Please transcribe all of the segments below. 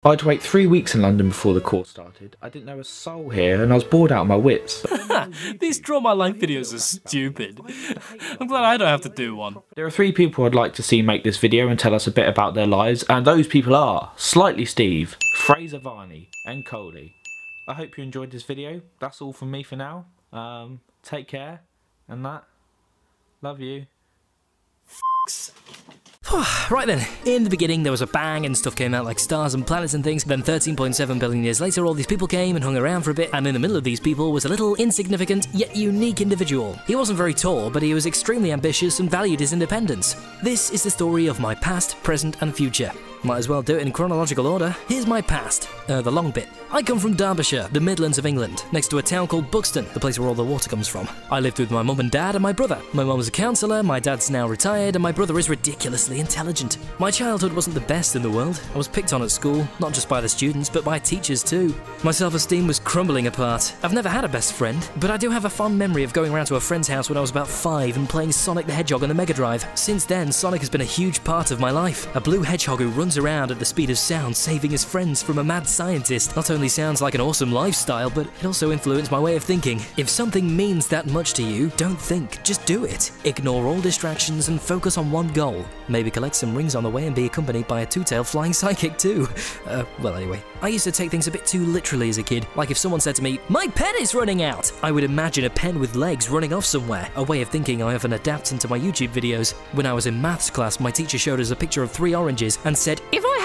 I had to wait 3 weeks in London before the course started. I didn't know a soul here and I was bored out of my wits. These Draw My Life videos are stupid. I'm glad I don't have to do one. There are 3 people I'd like to see make this video and tell us a bit about their lives, and those people are Slightly Steve, Fraser Varney and Coley. I hope you enjoyed this video. That's all from me for now. Take care and that. Love you. Right then, in the beginning there was a bang and stuff came out like stars and planets and things, then 13.7 billion years later all these people came and hung around for a bit, and in the middle of these people was a little insignificant yet unique individual. He wasn't very tall, but he was extremely ambitious and valued his independence. This is the story of my past, present and future. Might as well do it in chronological order. Here's my past, the long bit. I come from Derbyshire, the Midlands of England, next to a town called Buxton, the place where all the water comes from. I lived with my mum and dad and my brother. My mum was a counsellor, my dad's now retired, and my brother is ridiculously intelligent. My childhood wasn't the best in the world. I was picked on at school, not just by the students, but by teachers too. My self-esteem was crumbling apart. I've never had a best friend, but I do have a fond memory of going around to a friend's house when I was about 5 and playing Sonic the Hedgehog on the Mega Drive. Since then, Sonic has been a huge part of my life. A blue hedgehog who runs around at the speed of sound, saving his friends from a mad scientist. Not only sounds like an awesome lifestyle, but it also influenced my way of thinking. If something means that much to you, don't think, just do it. Ignore all distractions and focus on one goal. Maybe collect some rings on the way and be accompanied by a two-tailed flying psychic too. Well anyway, I used to take things a bit too literally as a kid. Like if someone said to me, "My pen is running out," I would imagine a pen with legs running off somewhere. A way of thinking I often adapt into my YouTube videos. When I was in maths class, my teacher showed us a picture of 3 oranges and said, if I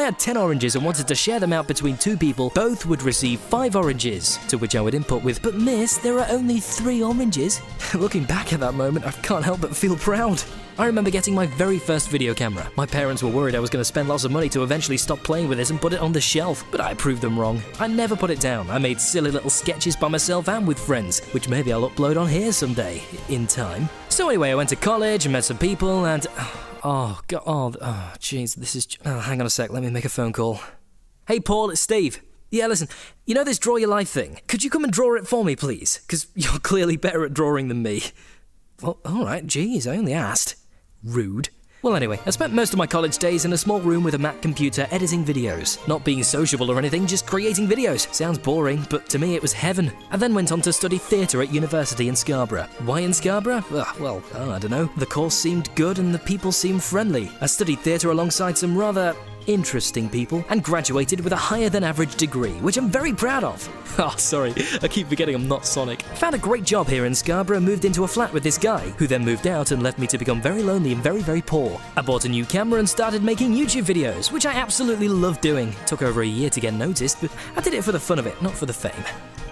had 10 oranges and wanted to share them out between 2 people, both would receive 5 oranges. To which I would input with, "But miss, there are only 3 oranges." Looking back at that moment, I can't help but feel proud. I remember getting my very first video camera. My parents were worried I was going to spend lots of money to eventually stop playing with it and put it on the shelf, but I proved them wrong. I never put it down. I made silly little sketches by myself and with friends, which maybe I'll upload on here someday, in time. So anyway, I went to college and met some people and... Oh, God, oh, jeez, this is... Oh, hang on a sec, let me make a phone call. Hey, Paul, it's Steve. Yeah, listen, you know this Draw Your Life thing? Could you come and draw it for me, please? Because you're clearly better at drawing than me. Well, alright, jeez, I only asked. Rude. Well anyway, I spent most of my college days in a small room with a Mac computer editing videos. Not being sociable or anything, just creating videos. Sounds boring, but to me it was heaven. I then went on to study theatre at university in Scarborough. Why in Scarborough? Well, I don't know. The course seemed good and the people seemed friendly. I studied theatre alongside some rather interesting people and graduated with a higher than average degree, which I'm very proud of. Oh, sorry, I keep forgetting I'm not Sonic. Found a great job here in Scarborough and moved into a flat with this guy, who then moved out and left me to become very lonely and very, very poor. I bought a new camera and started making YouTube videos, which I absolutely love doing. Took over a year to get noticed, but I did it for the fun of it, not for the fame.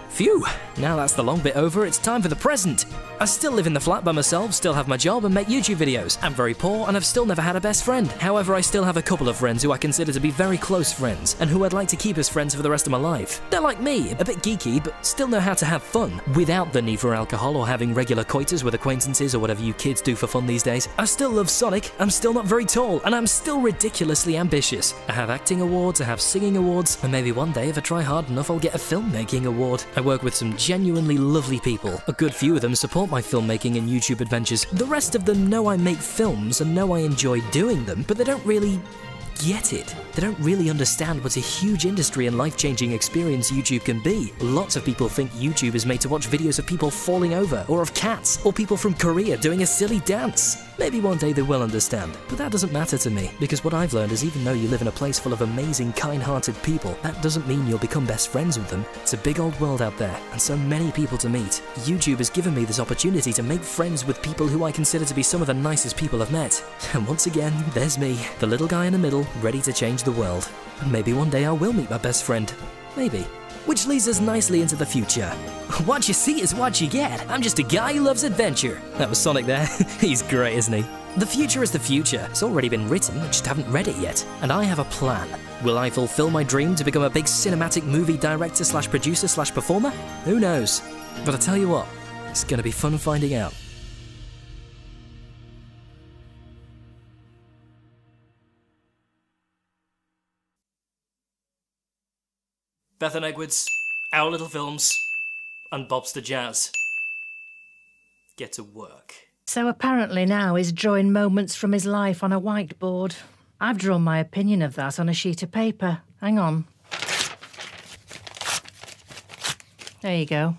Phew, now that's the long bit over, it's time for the present. I still live in the flat by myself, still have my job and make YouTube videos. I'm very poor and I've still never had a best friend. However, I still have a couple of friends who I consider to be very close friends and who I'd like to keep as friends for the rest of my life. They're like me, a bit geeky, but still know how to have fun without the need for alcohol or having regular coitus with acquaintances or whatever you kids do for fun these days. I still love Sonic, I'm still not very tall, and I'm still ridiculously ambitious. I have acting awards, I have singing awards, and maybe one day if I try hard enough I'll get a filmmaking award. I work with some genuinely lovely people. A good few of them support my filmmaking and YouTube adventures. The rest of them know I make films and know I enjoy doing them, but they don't really get it. They don't really understand what a huge industry and life-changing experience YouTube can be. Lots of people think YouTube is made to watch videos of people falling over, or of cats, or people from Korea doing a silly dance. Maybe one day they will understand, but that doesn't matter to me, because what I've learned is even though you live in a place full of amazing, kind-hearted people, that doesn't mean you'll become best friends with them. It's a big old world out there, and so many people to meet. YouTube has given me this opportunity to make friends with people who I consider to be some of the nicest people I've met. And once again, there's me, the little guy in the middle, ready to change the world. Maybe one day I will meet my best friend. Maybe. Which leads us nicely into the future. What you see is what you get. I'm just a guy who loves adventure. That was Sonic there. He's great, isn't he? The future is the future. It's already been written, I just haven't read it yet. And I have a plan. Will I fulfill my dream to become a big cinematic movie director slash producer slash performer? Who knows? But I tell you what, it's gonna be fun finding out. Bethan Edwards, Our Little Films, and Bobster Jazz. Get to work. So apparently now he's drawing moments from his life on a whiteboard. I've drawn my opinion of that on a sheet of paper. Hang on. There you go.